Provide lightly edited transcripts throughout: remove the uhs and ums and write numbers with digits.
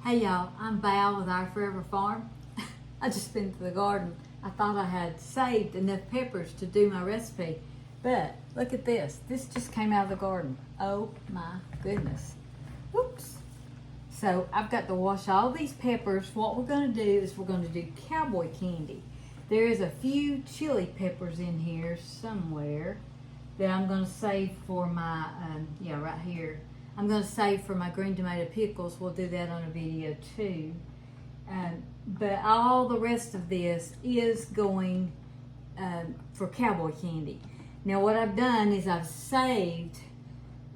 Hey y'all, I'm Val with Our Forever Farm. I just been to the garden. I thought I had saved enough peppers to do my recipe, but look at this. This just came out of the garden. Oh my goodness. Whoops. So I've got to wash all these peppers. What we're going to do is we're going to do cowboy candy. There is a few chili peppers in here somewhere that I'm going to save for my, right here. I'm going to save for my green tomato pickles. We'll do that on a video too. But all the rest of this is going for cowboy candy. Now what I've done is I've saved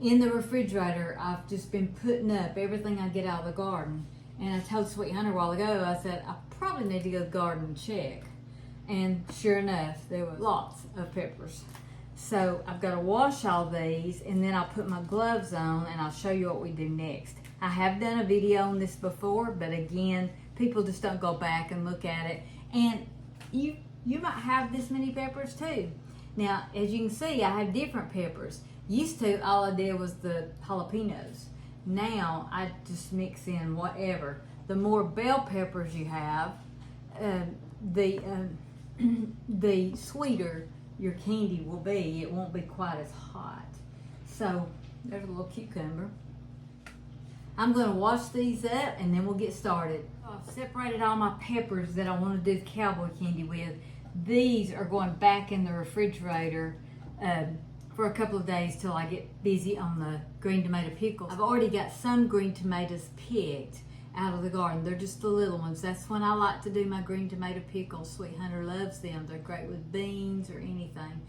in the refrigerator. I've just been putting up everything I get out of the garden. And I told Sweet Hunter a while ago, I said, I probably need to go to the garden and check. And sure enough, there were lots of peppers. So I've got to wash all these, and then I'll put my gloves on and I'll show you what we do next. I have done a video on this before, but again, people just don't go back and look at it. And you might have this many peppers too. Now, as you can see, I have different peppers. Used to, all I did was the jalapenos. Now, I just mix in whatever. The more bell peppers you have, the sweeter your candy will be. It won't be quite as hot. So there's a little cucumber. I'm going to wash these up and then we'll get started. I've separated all my peppers that I want to do the cowboy candy with. These are going back in the refrigerator for a couple of days till I get busy on the green tomato pickles. I've already got some green tomatoes picked out of the garden. They're just the little ones. That's when I like to do my green tomato pickles. Sweet Hunter loves them. They're great with beans or anything.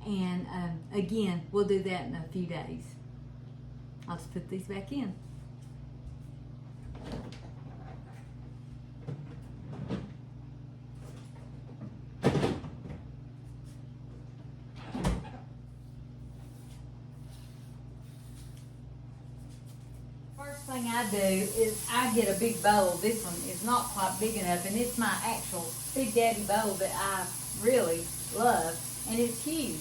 And again, we'll do that in a few days. I'll just put these back in. First thing I do is I get a big bowl. This one is not quite big enough, and it's my actual Big Daddy bowl that I really love, and it's huge.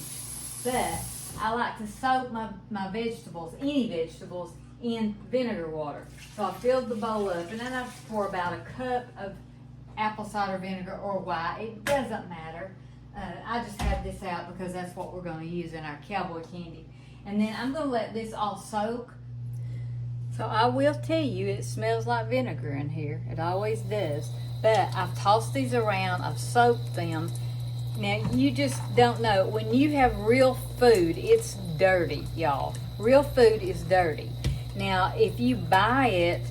But I like to soak my vegetables, any vegetables, in vinegar water. So I filled the bowl up, and then I pour about a cup of apple cider vinegar or white. It doesn't matter. I just have this out because that's what we're going to use in our cowboy candy. And then I'm going to let this all soak. So I will tell you, it smells like vinegar in here. It always does. But I've tossed these around. I've soaked them. Now, you just don't know. When you have real food, it's dirty, y'all. Real food is dirty. Now, if you buy it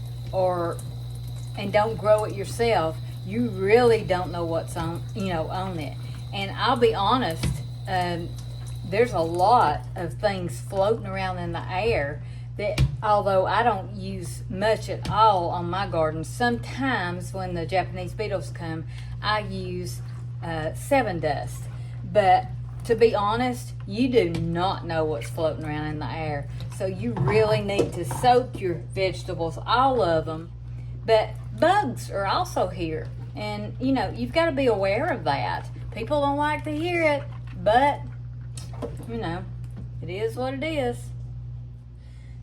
and don't grow it yourself, you really don't know what's on it. And I'll be honest, there's a lot of things floating around in the air that, although I don't use much at all on my garden, sometimes when the Japanese beetles come, I use 7 dust. But to be honest, you do not know what's floating around in the air. So you really need to soak your vegetables, all of them. But bugs are also here. And, you've got to be aware of that. People don't like to hear it, but, it is what it is.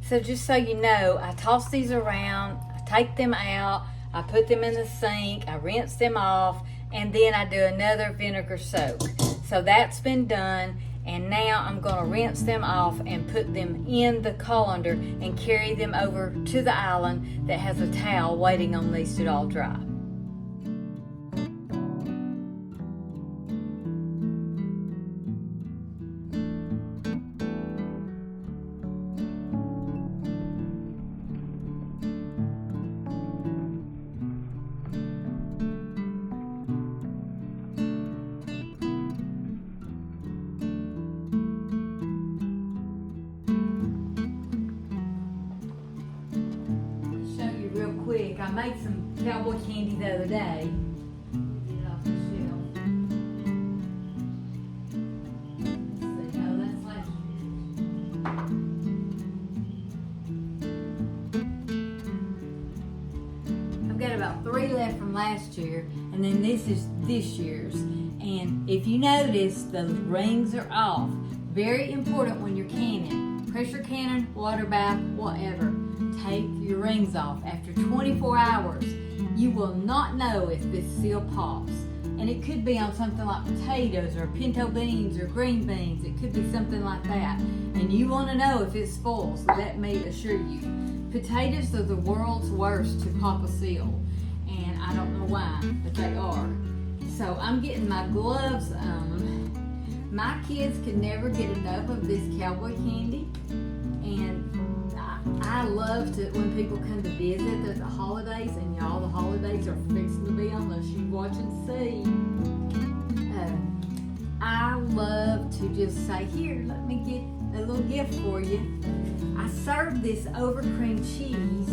So just so you know, I toss these around, I take them out, I put them in the sink, I rinse them off, and then I do another vinegar soak. So that's been done, and now I'm going to rinse them off and put them in the colander and carry them over to the island that has a towel waiting on these to all dry. Quick, I made some cowboy candy the other day. Get it off the shelf. Let's see, that's last year. I've got about 3 left from last year, and then this is this year's. And if you notice, the rings are off. Very important when you're canning. Pressure canning, water bath, whatever. take your rings off. After 24 hours, you will not know if this seal pops. And it could be on something like potatoes or pinto beans or green beans. It could be something like that. And you want to know if it spoils, let me assure you. Potatoes are the world's worst to pop a seal. And I don't know why, but they are. So I'm getting my gloves on. My kids could never get enough of this Cowboy Candy. And I love to, when people come to visit at the holidays, and y'all, the holidays are fixing to be on us. You watch and see. I love to just say, here, let me get a little gift for you. I serve this over cream cheese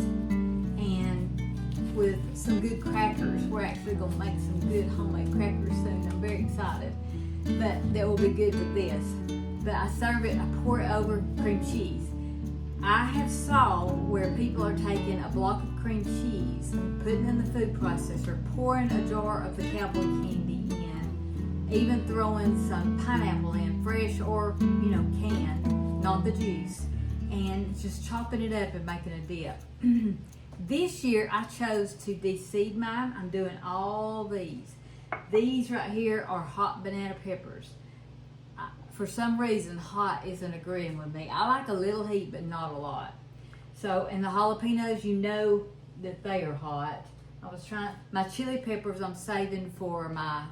and with some good crackers. We're actually going to make some good homemade crackers soon. I'm very excited. But that will be good with this. But I serve it, I pour it over cream cheese. I have saw where people are taking a block of cream cheese, putting it in the food processor, pouring a jar of the Cowboy Candy in, even throwing some pineapple in, fresh or, canned, not the juice, and just chopping it up and making a dip. This year I chose to de-seed mine. I'm doing all these. These right here are hot banana peppers. For some reason, hot isn't agreeing with me. I like a little heat, but not a lot. So, and the jalapenos, you know that they are hot. My chili peppers I'm saving for my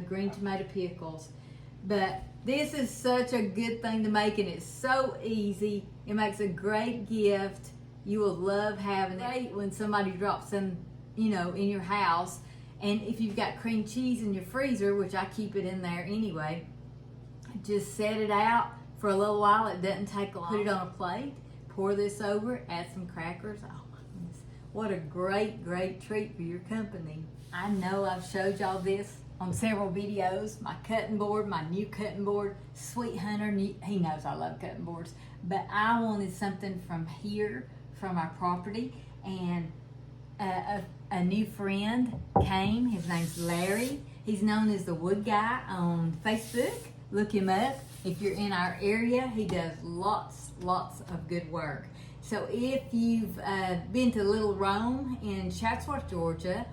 green tomato pickles. But this is such a good thing to make, and it's so easy. It makes a great gift. You will love having it when somebody drops them, in your house. And if you've got cream cheese in your freezer, which I keep it in there anyway, just set it out for a little while. It doesn't take long. Put it on a plate, pour this over, add some crackers. Oh my goodness, what a great, great treat for your company. I know I've showed y'all this on several videos. My cutting board, my new cutting board. Sweet Hunter, he knows I love cutting boards. But I wanted something from here, from our property. And a new friend came. His name's Larry. He's known as the Wood Guy on Facebook. Look him up. If you're in our area, he does lots of good work. So if you've been to Little Rome in Chatsworth, Georgia,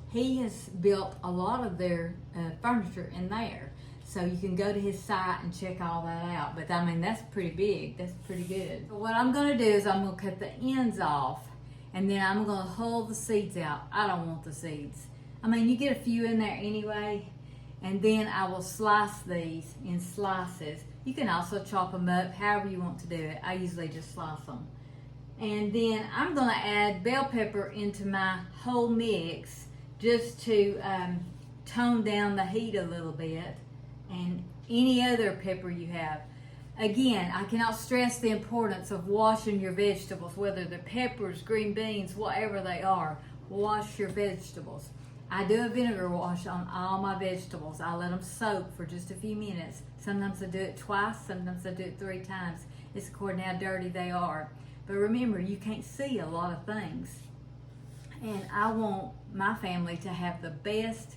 he has built a lot of their furniture in there. So you can go to his site and check all that out. But I mean, that's pretty big. That's pretty good. So what I'm gonna do is I'm gonna cut the ends off, and then I'm gonna hull the seeds out. I don't want the seeds. I mean, you get a few in there anyway. And then I will slice these in slices. You can also chop them up, however you want to do it. I usually just slice them. And then I'm gonna add bell pepper into my whole mix just to tone down the heat a little bit. And any other pepper you have. Again, I cannot stress the importance of washing your vegetables, whether they're peppers, green beans, whatever they are. Wash your vegetables. I do a vinegar wash on all my vegetables. I let them soak for just a few minutes. Sometimes I do it twice, sometimes I do it 3 times. It's according to how dirty they are. But remember, you can't see a lot of things. And I want my family to have the best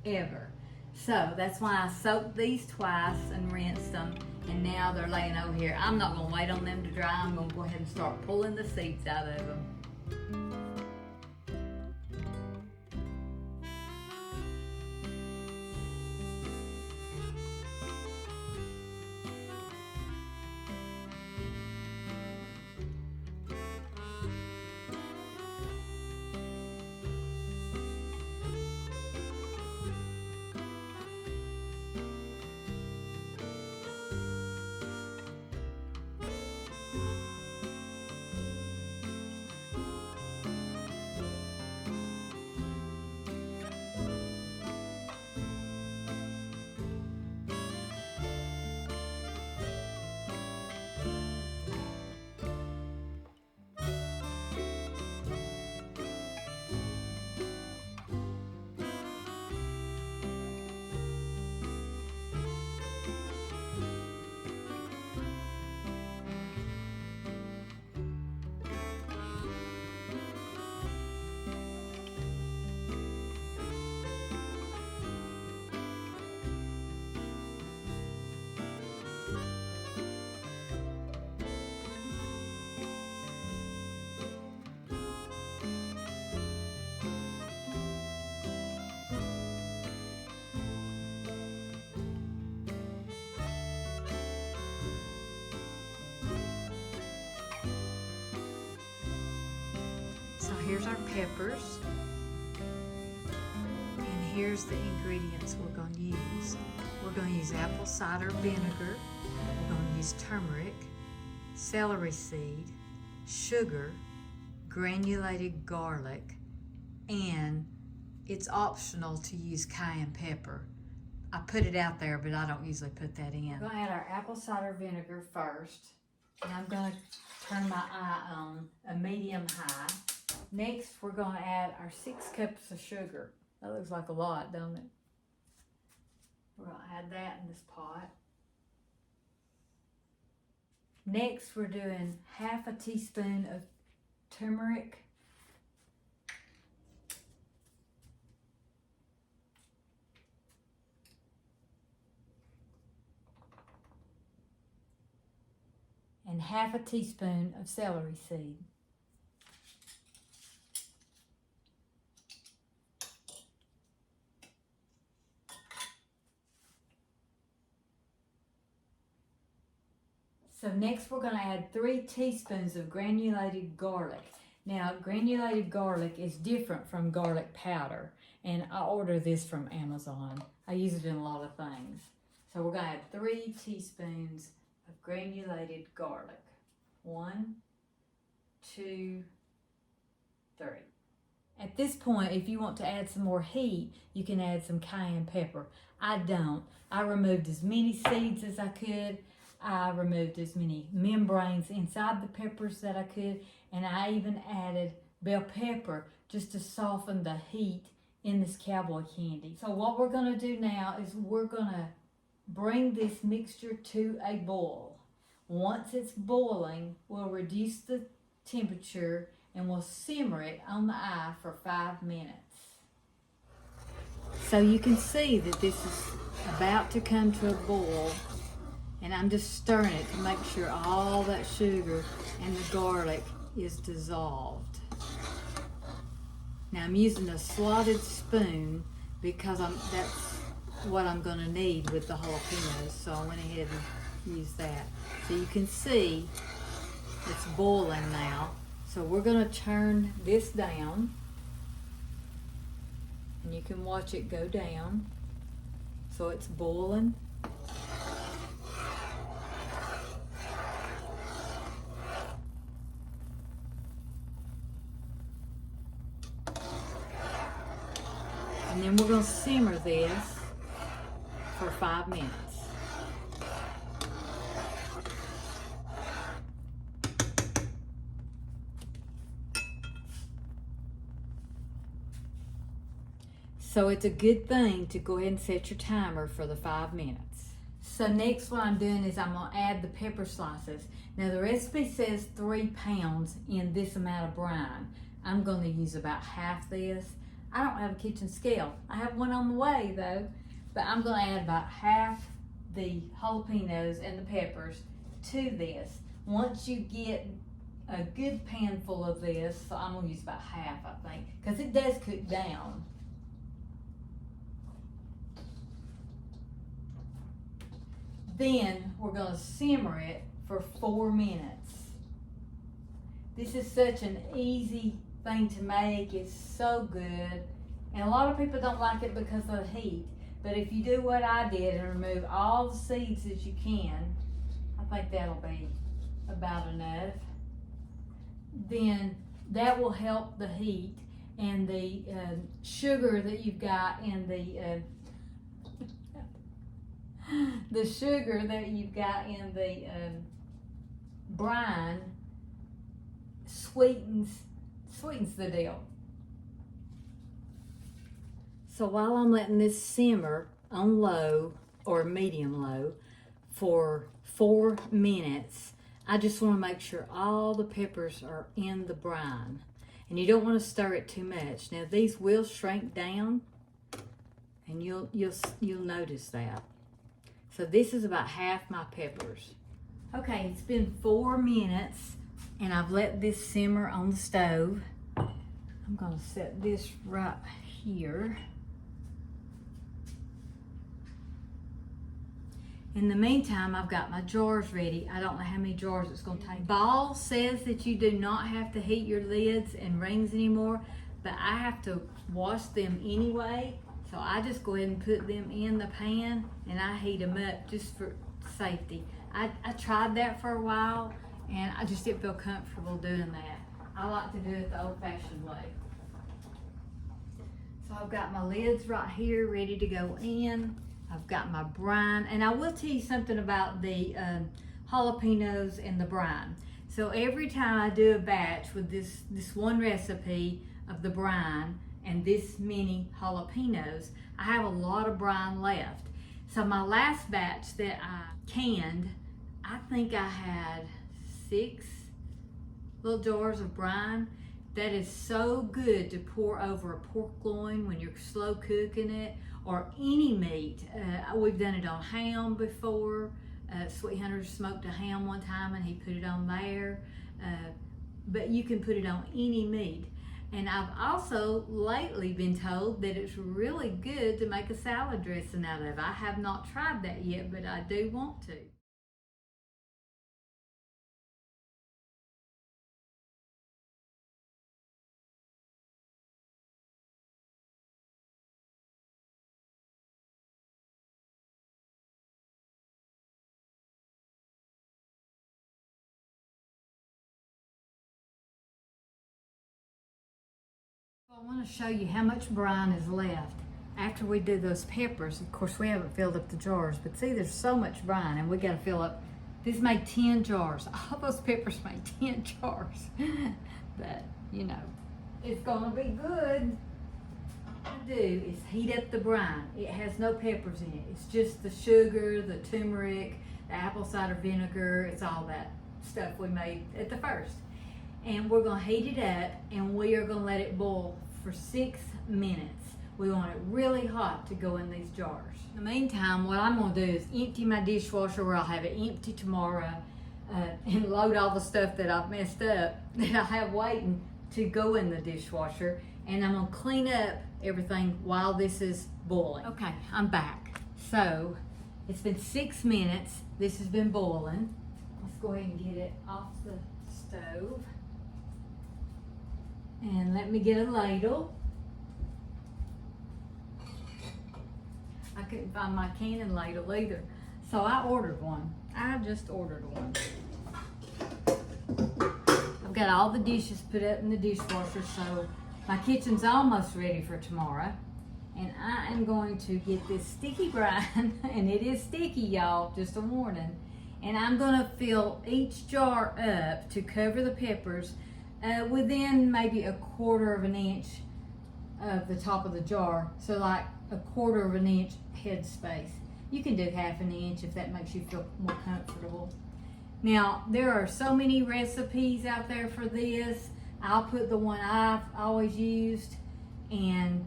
ever. So that's why I soaked these twice and rinsed them. And now they're laying over here. I'm not gonna wait on them to dry. I'm gonna go ahead and start pulling the seeds out of them. here's our peppers. And here's the ingredients we're going to use. We're going to use apple cider vinegar. We're going to use turmeric, celery seed, sugar, granulated garlic, and it's optional to use cayenne pepper. I put it out there, but I don't usually put that in. We're going to add our apple cider vinegar first. And I'm going to turn my eye on a medium high. Next, we're going to add our 6 cups of sugar. That looks like a lot, don't it? We're going to add that in this pot. Next, we're doing half a teaspoon of turmeric. And half a teaspoon of celery seed. So next we're going to add 3 teaspoons of granulated garlic. Now granulated garlic is different from garlic powder, and I order this from Amazon. I use it in a lot of things. So we're going to add 3 teaspoons of granulated garlic. 1, 2, 3. At this point, if you want to add some more heat, you can add some cayenne pepper. I don't. I removed as many seeds as I could. I removed as many membranes inside the peppers that I could, and I even added bell pepper just to soften the heat in this cowboy candy. So what we're going to do now is we're going to bring this mixture to a boil. Once it's boiling, we'll reduce the temperature and we'll simmer it on the eye for 5 minutes. So you can see that this is about to come to a boil, and I'm just stirring it to make sure all that sugar and the garlic is dissolved. Now I'm using a slotted spoon because that's what I'm going to need with the jalapenos, so I went ahead and used that. So you can see it's boiling now. So we're going to turn this down, and you can watch it go down. So it's boiling. And then we're going to simmer this for 5 minutes. So it's a good thing to go ahead and set your timer for the 5 minutes. So next what I'm doing is I'm going to add the pepper slices. Now the recipe says 3 pounds in this amount of brine. I'm going to use about half this. I don't have a kitchen scale. I have one on the way though, but I'm going to add about half the jalapenos and the peppers to this. Once you get a good pan full of this, so I'm going to use about half, I think, because it does cook down. Then we're going to simmer it for 4 minutes. This is such an easy thing to make. It's so good. And a lot of people don't like it because of the heat. But if you do what I did and remove all the seeds that you can, I think that'll be about enough. Then that will help the heat, and the sugar that you've got in the sugar that you've got in the brine sweetens the deal. So while I'm letting this simmer on low or medium low for 4 minutes, I just want to make sure all the peppers are in the brine. And you don't want to stir it too much. Now these will shrink down, and you'll notice that. So this is about half my peppers. Okay, it's been 4 minutes and I've let this simmer on the stove. I'm going to set this right here. In the meantime, I've got my jars ready. I don't know how many jars it's gonna take. Ball says that you do not have to heat your lids and rings anymore, but I have to wash them anyway. So I just go ahead and put them in the pan and I heat them up just for safety. I tried that for a while and I just didn't feel comfortable doing that. I like to do it the old-fashioned way. So I've got my lids right here ready to go in. I've got my brine, and I will tell you something about the jalapenos and the brine. So every time I do a batch with this one recipe of the brine and this many jalapenos, I have a lot of brine left. So my last batch that I canned, I think I had 6 little jars of brine. That is so good to pour over a pork loin when you're slow cooking it, or any meat. We've done it on ham before. Sweet Hunter smoked a ham one time and he put it on there. But you can put it on any meat. And I've also lately been told that it's really good to make a salad dressing out of. I have not tried that yet, but I do want to. I want to show you how much brine is left after we do those peppers. Of course, we haven't filled up the jars, but see, there's so much brine, and we got to fill up. This made 10 jars. All those peppers made 10 jars. But, you know, it's going to be good. What I do is heat up the brine. It has no peppers in it. It's just the sugar, the turmeric, the apple cider vinegar. It's all that stuff we made at the first. And we're gonna heat it up and we are gonna let it boil for 6 minutes. We want it really hot to go in these jars. In the meantime, what I'm gonna do is empty my dishwasher, where I'll have it empty tomorrow, and load all the stuff that I've messed up that I have waiting to go in the dishwasher. And I'm gonna clean up everything while this is boiling. Okay, I'm back. So it's been 6 minutes. This has been boiling. Let's go ahead and get it off the stove. And let me get a ladle. I couldn't find my canning ladle either, so I ordered one. I just ordered one. I've got all the dishes put up in the dishwasher, so my kitchen's almost ready for tomorrow. And I am going to get this sticky brine, and it is sticky, y'all, just a warning. And I'm gonna fill each jar up to cover the peppers within maybe 1/4 of an inch of the top of the jar. So like 1/4 of an inch head space. You can do 1/2 inch if that makes you feel more comfortable. Now, there are so many recipes out there for this. I'll put the one I've always used and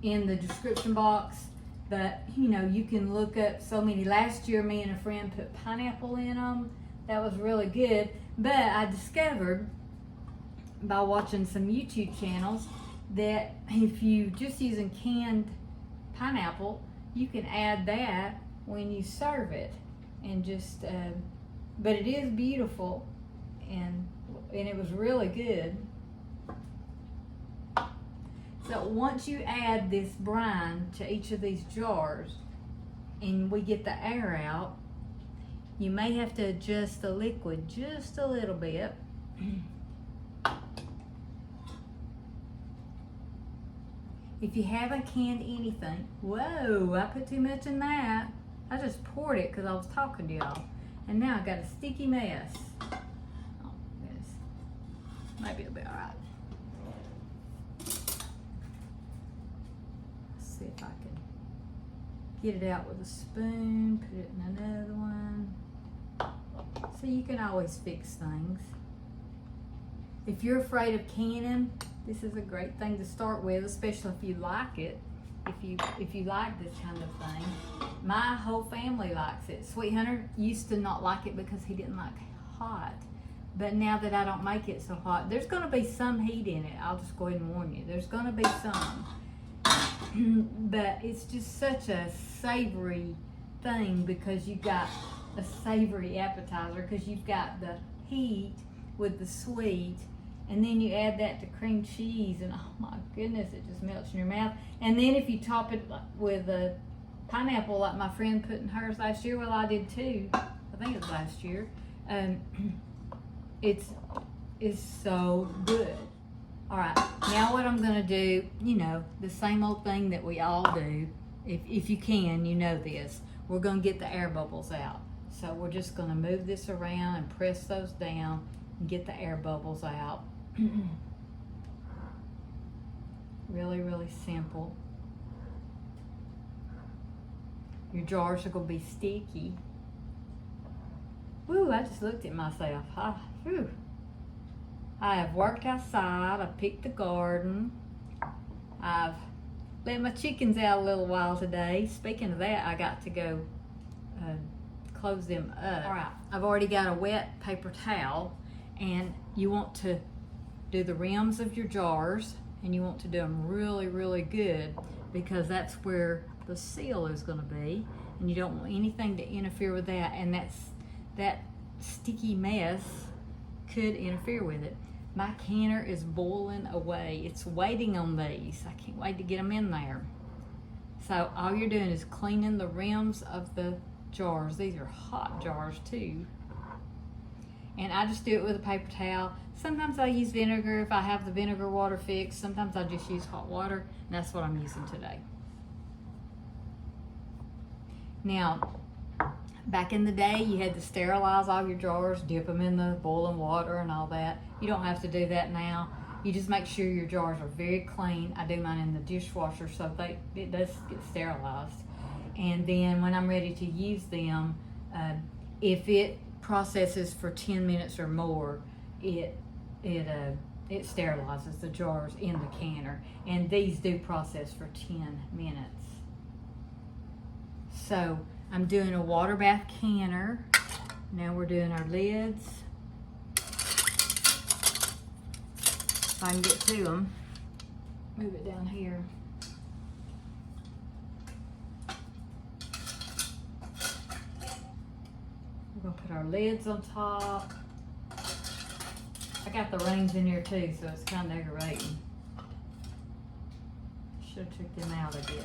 in the description box. But, you know, you can look up so many. Last year, me and a friend put pineapple in them. That was really good. But I discovered by watching some YouTube channels that if you just using canned pineapple, you can add that when you serve it. And just, but it is beautiful, and it was really good. So once you add this brine to each of these jars and we get the air out, you may have to adjust the liquid just a little bit. If you haven't canned anything, whoa, I put too much in that. I just poured it because I was talking to y'all. And now I got a sticky mess. Oh, goodness. Maybe it'll be all right. Let's see if I can get it out with a spoon, put it in another one. So you can always fix things. If you're afraid of canning, this is a great thing to start with, especially if you like it. If you like this kind of thing. My whole family likes it. Sweet Hunter used to not like it because he didn't like hot. But now that I don't make it so hot, there's gonna be some heat in it. I'll just go ahead and warn you. There's gonna be some. But it's just such a savory thing because you've got a savory appetizer, because you've got the heat with the sweet, and then you add that to cream cheese, and oh my goodness, it just melts in your mouth. And then if you top it with a pineapple like my friend put in hers last year, well, I did too, I think it was last year, it's so good. All right, now what I'm gonna do, you know, the same old thing that we all do, if you can, you know this, we're gonna get the air bubbles out. So we're just gonna move this around and press those down and get the air bubbles out. Really, really simple. Your jars are gonna be sticky. Woo, I just looked at myself. Whew. I have worked outside, I picked the garden, I've let my chickens out a little while today. Speaking of that, I got to go close them up. All right, I've already got a wet paper towel, and you want to do the rims of your jars, and you want to do them really, really good, because that's where the seal is gonna be, and you don't want anything to interfere with that, and that sticky mess could interfere with it. My canner is boiling away. It's waiting on these. I can't wait to get them in there. So all you're doing is cleaning the rims of the jars. These are hot jars too. And I just do it with a paper towel. Sometimes I use vinegar if I have the vinegar water fixed. Sometimes I just use hot water, and that's what I'm using today. Now, back in the day, you had to sterilize all your jars, dip them in the boiling water and all that. You don't have to do that now. You just make sure your jars are very clean. I do mine in the dishwasher, so it does get sterilized. And then when I'm ready to use them, if it processes for 10 minutes or more, it sterilizes the jars in the canner. And these do process for 10 minutes. So I'm doing a water bath canner. Now we're doing our lids. If I can get to them, move it down here. We're gonna put our lids on top. I got the rings in here too, so it's kind of aggravating. Should have took them out, I guess.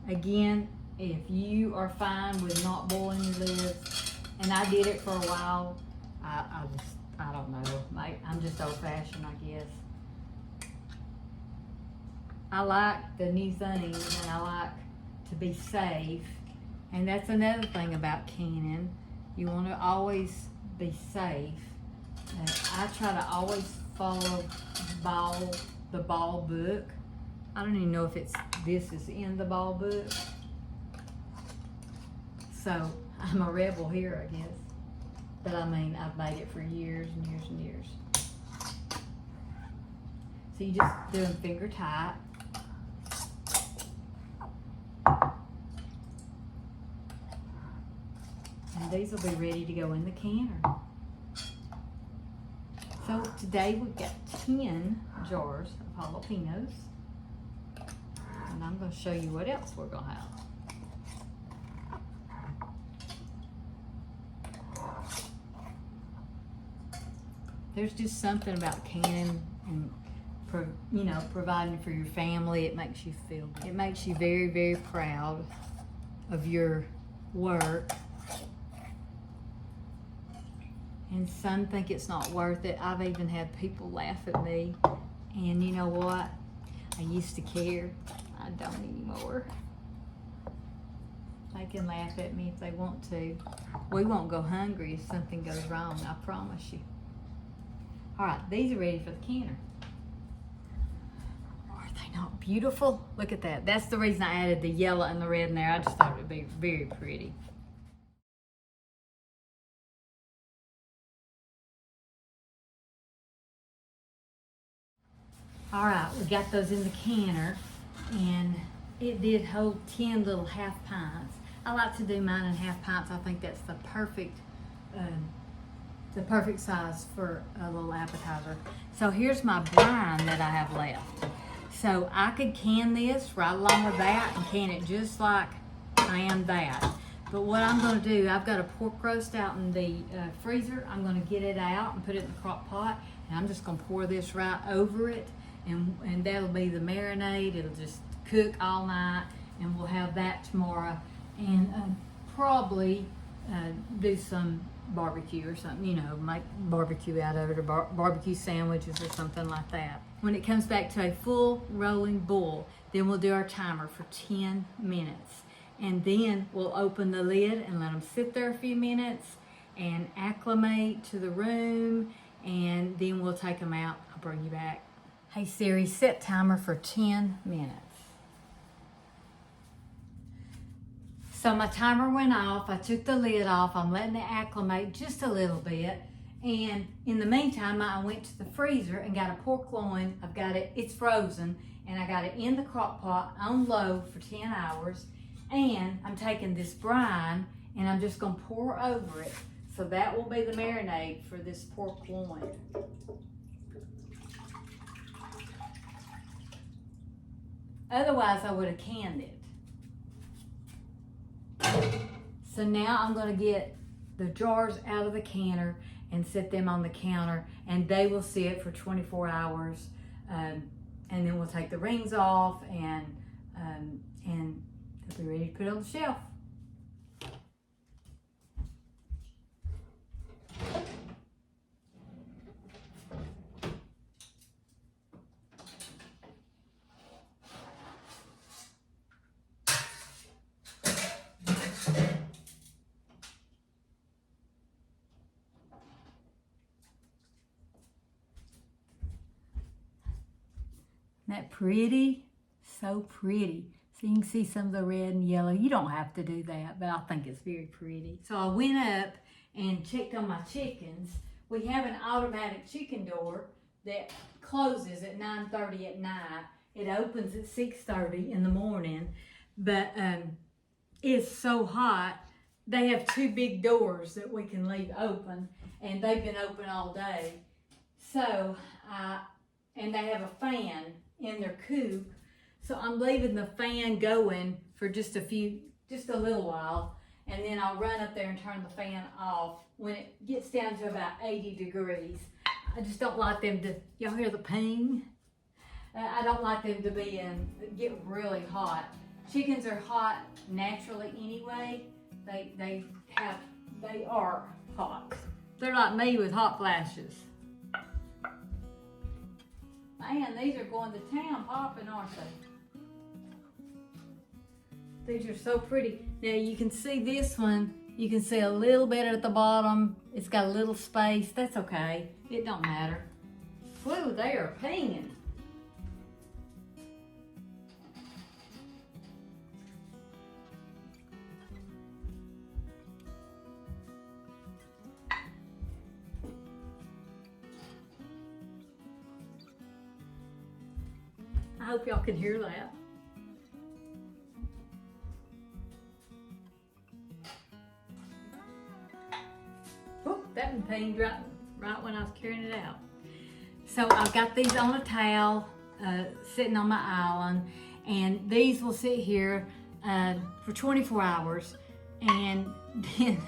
Again, if you are fine with not boiling your lids, and I did it for a while, I don't know, I'm just old-fashioned, I guess. I like the new things, and I like to be safe, and that's another thing about canning. You want to always be safe. And I try to always follow the ball book. I don't even know if this is in the ball book. So I'm a rebel here, I guess. But I mean, I've made it for years and years and years. So you just do them finger tight. And these will be ready to go in the canner. So today we've got 10 jars of jalapenos. And I'm going to show you what else we're going to have. There's just something about canning and providing for your family. It makes you feel good. It makes you very, very proud of your work. And some think it's not worth it. I've even had people laugh at me. And you know what? I used to care. I don't anymore. They can laugh at me if they want to. We won't go hungry if something goes wrong, I promise you. All right, these are ready for the canner. Are they not beautiful? Look at that. That's the reason I added the yellow and the red in there. I just thought it would be very pretty. All right, we got those in the canner, and it did hold 10 little half pints. I like to do mine in half pints. I think that's the perfect size for a little appetizer. So here's my brine that I have left. So I could can this right along with that and can it just like I am that. But what I'm going to do, I've got a pork roast out in the freezer. I'm going to get it out and put it in the crock pot, and I'm just going to pour this right over it, and that'll be the marinade. It'll just cook all night, and we'll have that tomorrow, and probably do some barbecue or something, you know, make barbecue out of it, or barbecue sandwiches or something like that. When it comes back to a full rolling boil, then we'll do our timer for 10 minutes. And then we'll open the lid and let them sit there a few minutes and acclimate to the room, and then we'll take them out. I'll bring you back. Hey Siri, set timer for 10 minutes. So my timer went off. I took the lid off. I'm letting it acclimate just a little bit. And in the meantime, I went to the freezer and got a pork loin. I've got it, it's frozen, and I got it in the crock pot on low for 10 hours. And I'm taking this brine and I'm just gonna pour over it. So that will be the marinade for this pork loin. Otherwise, I would have canned it. So now I'm gonna get the jars out of the canner and set them on the counter, and they will sit for 24 hours. And then we'll take the rings off, and they'll be ready to put on the shelf. Isn't that pretty? So pretty. So you can see some of the red and yellow. You don't have to do that, but I think it's very pretty. So I went up and checked on my chickens. We have an automatic chicken door that closes at 9:30 at night. It opens at 6:30 in the morning, but it's so hot. They have two big doors that we can leave open, and they've been open all day. So, and they have a fan in their coop. So I'm leaving the fan going for just a little while, and then I'll run up there and turn the fan off when it gets down to about 80 degrees. I just don't like them to, y'all hear the ping? I don't like them to get really hot. Chickens are hot naturally anyway. They are hot. They're like me with hot flashes. Man, these are going to town popping, aren't they? These are so pretty. Now you can see this one. You can see a little bit at the bottom. It's got a little space. That's okay. It don't matter. Whoa, they are pinging. I hope y'all can hear that. Oh, that one pinged right when I was carrying it out. So I've got these on a towel sitting on my island, and these will sit here for 24 hours, and then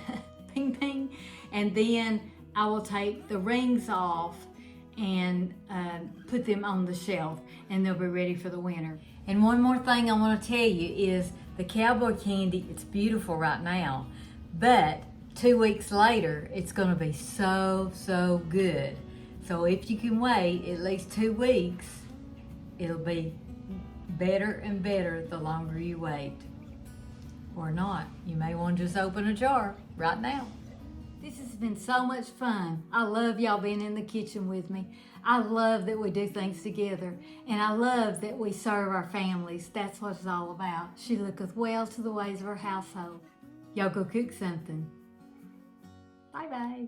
ping ping, and then I will take the rings off and put them on the shelf, and they'll be ready for the winter. And one more thing I want to tell you is the Cowboy Candy, it's beautiful right now, but 2 weeks later, it's going to be so good. So if you can wait at least 2 weeks, it'll be better and better the longer you wait. Or not. You may want to just open a jar right now. This has been so much fun. I love y'all being in the kitchen with me. I love that we do things together. And I love that we serve our families. That's what it's all about. She looketh well to the ways of her household. Y'all go cook something. Bye-bye.